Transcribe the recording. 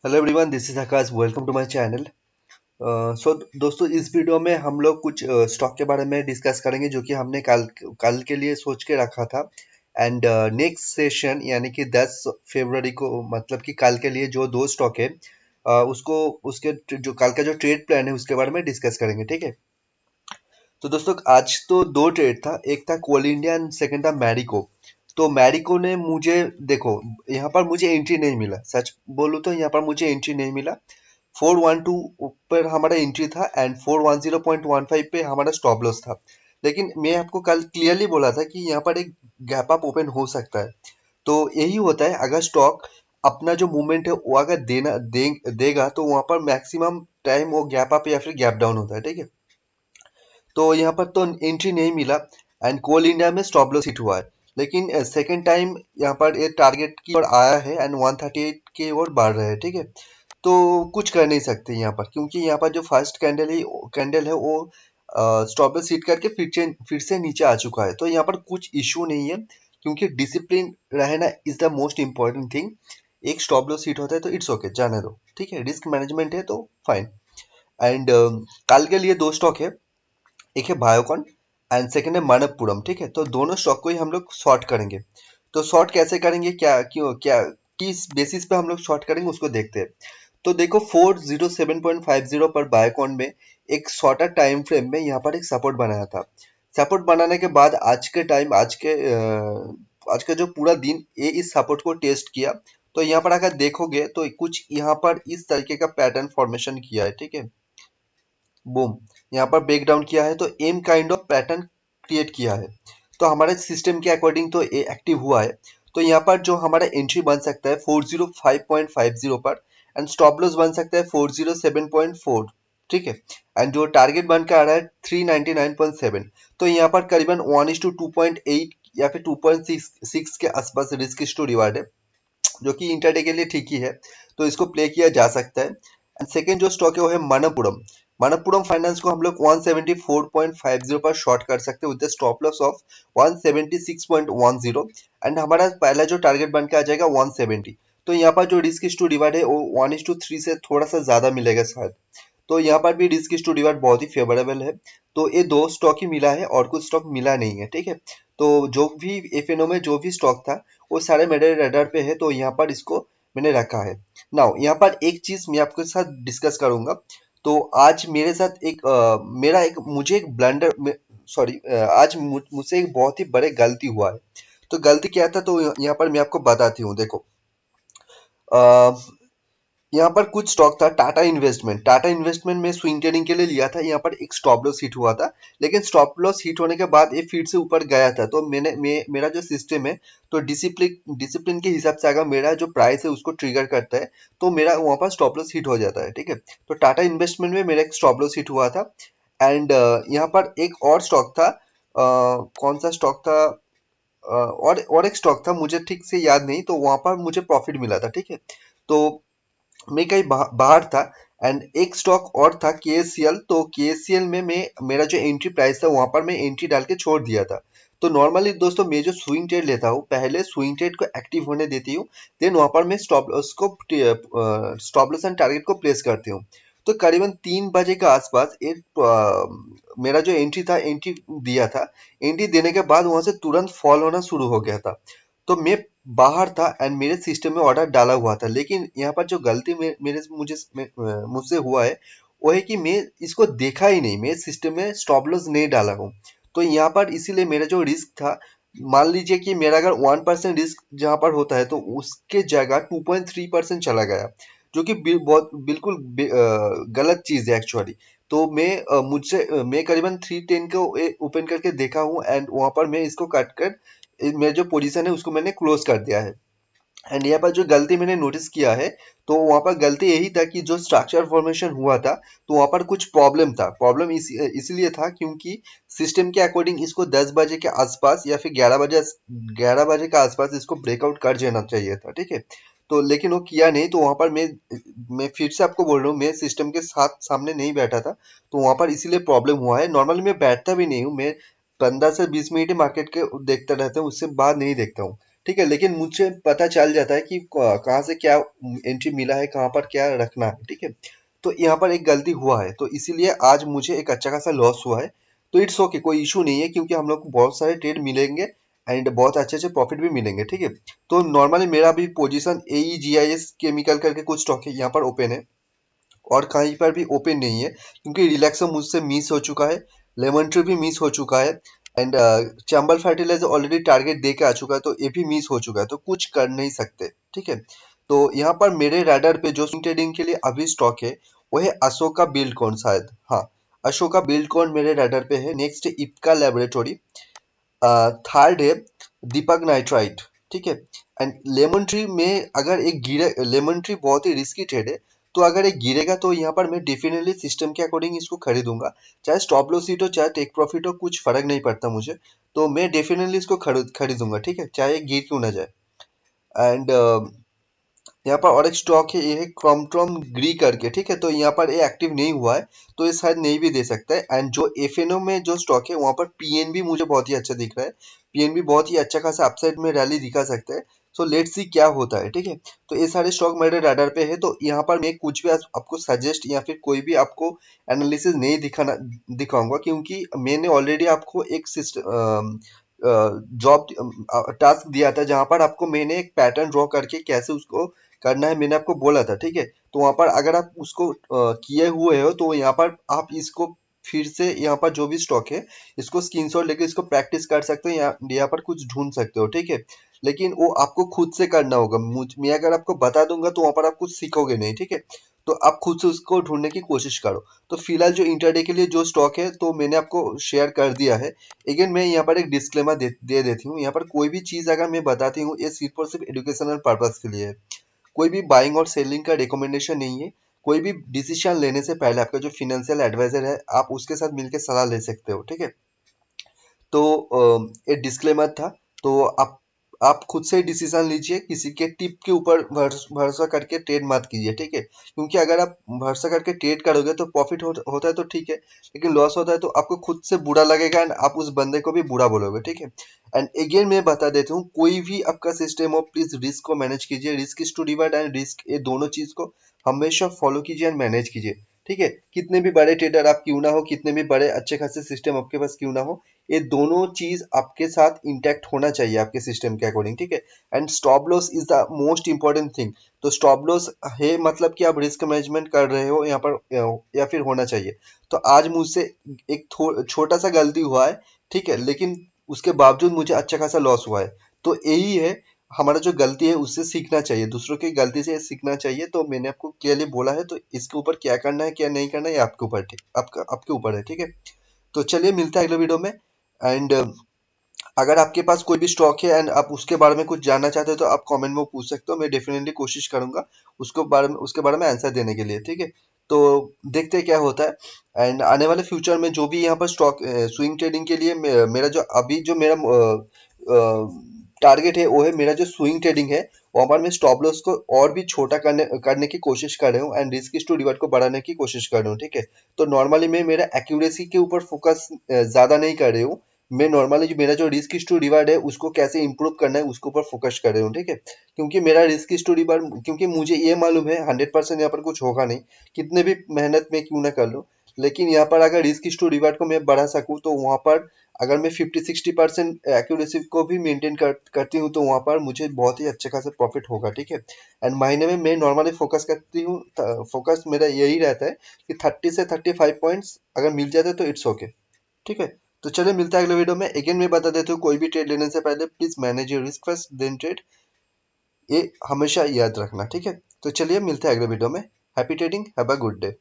Hello everyone, this is Akash. Welcome to my channel. So दोस्तों, इस video में हम लोग कुछ स्टॉक के बारे में डिस्कस करेंगे जो कि हमने कल कल के लिए सोच के रखा था। एंड नेक्स्ट सेशन यानी कि 10 फरवरी को, मतलब कि कल के लिए जो दो स्टॉक है, उसको उसके जो कल का जो ट्रेड प्लान है उसके बारे में डिस्कस करेंगे। ठीक है। तो दोस्तों, आज तो दो ट्रेड था, एक था कोल इंडिया एंड सेकंड था मैरिको। तो मैरिको ने मुझे, देखो, यहाँ पर मुझे एंट्री नहीं मिला। सच बोलूं तो यहाँ पर मुझे एंट्री नहीं मिला। 412 पर हमारा एंट्री था एंड 410.15 पे हमारा स्टॉप लॉस था। लेकिन मैं आपको कल क्लियरली बोला था कि यहाँ पर एक गैप अप ओपन हो सकता है। तो यही होता है, अगर स्टॉक अपना जो मूवमेंट है वो अगर देगा तो वहां पर मैक्सिमम टाइम वो गैप अप या फिर गैप डाउन होता है। ठीक है। तो यहाँ पर तो एंट्री नहीं मिला एंड कोल इंडिया में स्टॉप लॉस हिट हुआ है। लेकिन सेकंड टाइम यहाँ पर ये टारगेट की ओर आया है एंड 138 की ओर बढ़ रहा है। ठीक है। तो कुछ कर नहीं सकते यहाँ पर, क्योंकि यहाँ पर जो फर्स्ट कैंडल है वो स्टॉप लॉस हिट करके फिर से नीचे आ चुका है। तो यहाँ पर कुछ इशू नहीं है, क्योंकि डिसिप्लिन रहना is the most important thing. एक स्टॉप लॉस हिट होता है तो इट्स ओके, जाने दो। ठीक है, रिस्क मैनेजमेंट है तो फाइन। एंड कल के लिए दो स्टॉक है, एक है बायोकॉन एंड सेकंड है मनप्पुरम। ठीक है। तो दोनों स्टॉक को ही हम लोग शॉर्ट करेंगे। तो शॉर्ट कैसे करेंगे, क्या क्यों क्या किस बेसिस पे हम लोग शॉर्ट करेंगे उसको देखते हैं। तो देखो, 407.50 पर बायोकॉन में एक शॉर्टर टाइम फ्रेम में यहाँ पर एक सपोर्ट बनाया था। सपोर्ट बनाने के बाद आज का जो पूरा दिन ये इस सपोर्ट को टेस्ट किया। तो यहाँ पर अगर देखोगे तो कुछ यहाँ पर इस तरीके का पैटर्न फॉर्मेशन किया है। ठीक है। बूम, यहाँ पर ब्रेक डाउन किया है तो am kind of pattern create किया है। तो हमारे सिस्टम के अकॉर्डिंग तो ये एक्टिव हुआ है। तो यहाँ पर जो हमारा एंट्री बन सकता है 405.50 पर एंड स्टॉप लॉस बन सकता है 407.4। ठीक है। एंड जो टारगेट बन के आ रहा है 399.7। तो यहाँ पर करीबन 1:2.8 या फिर 2.6 के आसपास रिस्क टू रिवार्ड है, जो कि इंटरडे के लिए ठीक ही है। तो इसको प्ले किया जा सकता है। एंड सेकेंड जो स्टॉक है वो है मनप्पुरम। मनप्पुरम फाइनेंस को हम लोग 174.50 पर शॉर्ट कर सकते हैं with stop loss of 176.10। And हमारा पहला जो टारगेट बन के आ जाएगा 170। तो यहाँ पर जो रिस्क टू रिवार्ड है वो 1:3 से थोड़ा सा ज्यादा मिलेगा शायद। तो यहाँ पर भी रिस्क टू रिवार्ड बहुत ही फेवरेबल है। तो ये दो स्टॉक ही मिला है और कुछ स्टॉक मिला नहीं है। ठीक है। तो जो भी एफएनओ में जो भी स्टॉक था वो सारे मेरे रडार पे है, तो यहाँ पर इसको मैंने रखा है। नाउ यहाँ पर एक चीज मैं आपके साथ डिस्कस करूंगा। तो आज मेरे साथ एक मेरा एक मुझे एक ब्लंडर, सॉरी, आज मुझसे एक बहुत ही बड़े गलती हुआ है। तो गलती क्या था, तो यहाँ पर मैं आपको बताती हूँ। देखो, यहाँ पर कुछ स्टॉक था टाटा इन्वेस्टमेंट में स्विंग ट्रेडिंग के लिए लिया था। यहाँ पर एक स्टॉप लॉस हिट हुआ था, लेकिन स्टॉप लॉस हिट होने के बाद ये फिर से ऊपर गया था। तो मेरा जो सिस्टम है, तो डिसिप्लिन के हिसाब से अगर मेरा जो प्राइस है उसको ट्रिगर करता है तो मेरा वहां पर स्टॉप लॉस हिट हो जाता है। ठीक है। तो टाटा इन्वेस्टमेंट में मेरा एक स्टॉप लॉस हिट हुआ था। एंड यहाँ पर एक और स्टॉक था। कौन सा स्टॉक था? और एक स्टॉक था, मुझे ठीक से याद नहीं। तो वहां पर मुझे प्रॉफिट मिला था। ठीक है। तो मैं कहीं बाहर था। एंड एक स्टॉक और था केएससीएल। तो केएससीएल में मैं मेरा जो एंट्री प्राइस था वहां पर मैं एंट्री डाल के छोड़ दिया था। तो नॉर्मली दोस्तों, मैं जो स्विंग ट्रेड लेता हूँ पहले स्विंग ट्रेड को एक्टिव होने देती हूँ, देन वहां पर मैं स्टॉप लॉस एंड टारगेट को प्लेस करती हूँ। तो करीबन 3 बजे के आसपास एक मेरा जो एंट्री था, एंट्री दिया था। एंट्री देने के बाद वहां से तुरंत फॉल होना शुरू हो गया था। तो मैं बाहर था एंड मेरे सिस्टम में ऑर्डर डाला हुआ था। लेकिन यहाँ पर जो गलती मुझसे हुआ है वो है कि मैं इसको देखा ही नहीं, मैं सिस्टम में स्टॉप लॉस नहीं डाला हूँ। तो यहाँ पर इसीलिए मेरा जो रिस्क था, मान लीजिए कि मेरा अगर 1% रिस्क जहाँ पर होता है तो उसके जगह 2.3% चला गया, जो कि बिल्कुल गलत चीज है एक्चुअली। तो मैं करीबन 310 को ओपन करके देखा हूँ एंड वहां पर मैं इसको काट कर मेरा जो पोजीशन है उसको मैंने क्लोज कर दिया है। एंड यहाँ पर जो गलती मैंने नोटिस किया है, तो वहां पर गलती यही था कि जो स्ट्रक्चर फॉर्मेशन हुआ था तो वहां पर कुछ प्रॉब्लम था। प्रॉब्लम इसलिए था क्योंकि सिस्टम के अकॉर्डिंग इसको 10 बजे के आसपास या फिर 11 बजे के आसपास इसको ब्रेकआउट कर देना चाहिए था। ठीक है। तो लेकिन वो किया नहीं। तो वहां पर मैं फिर से आपको बोल रहा हूँ, मैं सिस्टम के साथ सामने नहीं बैठा था। तो वहां पर इसीलिए प्रॉब्लम हुआ है। नॉर्मली मैं बैठता भी नहीं हूँ, मैं 15 से 20 मिनट ही मार्केट के देखता रहता हूँ, उससे बाद नहीं देखता हूँ। ठीक है, लेकिन मुझे पता चल जाता है कि कहाँ से क्या एंट्री मिला है, कहाँ पर क्या रखना है, ठीक है। तो यहाँ पर एक गलती हुआ है, तो इसीलिए आज मुझे एक अच्छा खासा लॉस हुआ है। तो इट्स ओके, कोई इशू नहीं है, क्योंकि हम लोग को बहुत सारे ट्रेड मिलेंगे एंड बहुत अच्छे अच्छे प्रॉफिट भी मिलेंगे, ठीक है। तो नॉर्मली मेरा भी पोजीशन AEGIS केमिकल करके कुछ स्टॉक है यहाँ पर ओपन है, और कहीं पर भी ओपन नहीं है, क्योंकि रिलैक्सो मुझसे मिस हो चुका है, लेमन ट्री भी मिस हो चुका है, and Chambal fertiliser already target दे के आ चुका है, तो ये भी मिस हो चुका है, तो कुछ कर नहीं सकते, ठीक है। तो यहाँ पर मेरे रैडर पे जो स्विंग ट्रेडिंग के लिए अभी स्टॉक है वो है अशोका बिल्ड कॉन, शायद, हाँ, अशोका बिल्ड कॉन मेरे रैडर पे है। नेक्स्ट है इप्का लेबोरेटरी, थर्ड है दीपक नाइट्राइट, ठीक है। एंड लेमन ट्री में अगर एक गिरे, लेमन ट्री बहुत ही रिस्की ट्रेड है, तो अगर एक गिरेगा तो यहाँ पर मैं डेफिनेटली सिस्टम के अकॉर्डिंग इसको खरीदूंगा, चाहे स्टॉप लॉस हिट हो चाहे टेक प्रॉफिट हो, कुछ फर्क नहीं पड़ता मुझे, तो मैं डेफिनेटली इसको खरीदूंगा, ठीक है, चाहे गिर क्यों ना जाए। एंड यहाँ पर और एक स्टॉक है, ये है क्रॉम्पटन ग्री करके, ठीक है, तो यहाँ पर ये एक्टिव नहीं हुआ है, तो ये शायद नहीं भी दे सकता है। एंड जो एफएनओ में जो स्टॉक है वहाँ पर पीएनबी मुझे बहुत ही अच्छा दिख रहा है, पीएनबी बहुत ही अच्छा खासा अपसाइड में रैली दिखा सकता है। सो लेट्स सी क्या होता है, ठीक है। तो ये सारे स्टॉक मेरे रडार पे है, तो यहाँ पर मैं कुछ भी आपको सजेस्ट या फिर कोई भी आपको एनालिसिस नहीं दिखाऊंगा, क्योंकि मैंने ऑलरेडी आपको एक सिस्टम जॉब टास्क दिया था, जहां पर आपको मैंने एक पैटर्न ड्रॉ करके कैसे उसको करना है मैंने आपको बोला था, ठीक है। तो वहां पर अगर आप उसको किए हुए हो, तो यहाँ पर आप इसको फिर से यहाँ पर जो भी स्टॉक है इसको स्क्रीनशॉट लेके इसको प्रैक्टिस कर सकते हो, यहाँ पर कुछ ढूंढ सकते हो, ठीक है। लेकिन वो आपको खुद से करना होगा, मैं अगर आपको बता दूंगा तो वहां पर आप कुछ सीखोगे नहीं, ठीक है। तो आप खुद से उसको ढूंढने की कोशिश करो। तो फिलहाल जो इंटरडे के लिए जो स्टॉक है तो मैंने आपको शेयर कर दिया है। अगेन मैं यहाँ पर एक डिस्क्लेमर दे देती हूँ, यहाँ पर कोई भी चीज अगर मैं बताती हूँ ये सिर्फ और सिर्फ एजुकेशनल पर्पज के लिए है, कोई भी बाइंग और सेलिंग का रिकमेंडेशन नहीं है। कोई भी डिसीजन लेने से पहले आपका जो फाइनेंशियल एडवाइजर है आप उसके साथ मिलकर सलाह ले सकते हो, ठीक है। तो एक डिस्क्लेमर था, तो आप खुद से डिसीजन लीजिए, किसी के टिप के ऊपर भरोसा करके ट्रेड मत कीजिए, ठीक है। क्योंकि अगर आप भरोसा करके ट्रेड करोगे तो प्रॉफिट होता है तो ठीक है, लेकिन लॉस होता है तो आपको खुद से बुरा लगेगा एंड आप उस बंदे को भी बुरा बोलोगे, ठीक है। एंड अगेन मैं बता देता हूँ, कोई भी आपका सिस्टम हो प्लीज रिस्क को मैनेज कीजिए, risk is to divide and risk, ये दोनों चीज को हमेशा फॉलो कीजिए एंड मैनेज कीजिए, ठीक है। कितने भी बड़े ट्रेडर आप क्यों ना हो, कितने भी बड़े अच्छे खासे सिस्टम आपके पास क्यों ना हो, ये दोनों चीज आपके साथ इंटैक्ट होना चाहिए आपके सिस्टम के अकॉर्डिंग, ठीक है। And stop loss is the most important thing. तो स्टॉप लॉस है मतलब कि आप रिस्क मैनेजमेंट कर रहे हो यहाँ पर, या फिर होना चाहिए। तो आज मुझसे एक छोटा सा गलती हुआ है, ठीक है, लेकिन उसके बावजूद मुझे अच्छा खासा लॉस हुआ है। तो यही है, हमारा जो गलती है उससे सीखना चाहिए, दूसरों की गलती से सीखना चाहिए। तो मैंने आपको क्लियरली बोला है, तो इसके ऊपर क्या करना है क्या नहीं करना है ये आपके ऊपर, ठीक, आपके ऊपर है, ठीक है। तो चलिए मिलते हैं अगले वीडियो में। एंड अगर आपके पास कोई भी स्टॉक है एंड आप उसके बारे में कुछ जानना चाहते हो तो आप कमेंट में पूछ सकते हो, मैं डेफिनेटली कोशिश करूंगा उसके बारे में आंसर देने के लिए, ठीक है। तो देखते हैं क्या होता है। एंड आने वाले फ्यूचर में जो भी यहाँ पर स्टॉक स्विंग ट्रेडिंग के लिए मेरा जो अभी जो मेरा टारगेट है वो है, मेरा जो स्विंग ट्रेडिंग है वहां पर मैं स्टॉप लॉस को और भी छोटा करने की कोशिश कर रहा हूँ एंड रिस्क टू रिवार्ड को बढ़ाने की कोशिश कर रहा हूँ, ठीक है। तो नॉर्मली मैं मेरा एक्यूरेसी के ऊपर फोकस ज्यादा नहीं कर रही हूँ, मैं नॉर्मली जो मेरा जो रिस्क टू रिवार्ड है उसको कैसे इंप्रूव करना है उसके ऊपर फोकस कर रहा हूँ, ठीक है। क्योंकि मेरा रिस्क टू रिवार्ड, क्योंकि मुझे ये मालूम है 100% यहाँ पर कुछ होगा नहीं, कितने भी मेहनत में क्यों ना कर लूँ, लेकिन यहाँ पर अगर रिस्क टू रिवार्ड को मैं बढ़ा सकूँ तो वहाँ पर अगर मैं 50-60% एक्यूरेसी को भी मेंटेन करती हूँ तो वहाँ पर मुझे बहुत ही अच्छे खासा प्रॉफिट होगा, ठीक है। एंड महीने में मैं नॉर्मली फोकस करती हूँ, फोकस मेरा यही रहता है कि 30 से 35 पॉइंट्स अगर मिल जाते हैं तो इट्स ओके, ठीक है। तो चलिए मिलता है अगले वीडियो में। अगेन मैं बता देता हूँ, कोई भी ट्रेड लेने से पहले please manage your risk first then trade, ये हमेशा याद रखना, ठीक है। तो चलिए मिलते हैं अगले वीडियो में। Happy trading, have a good day.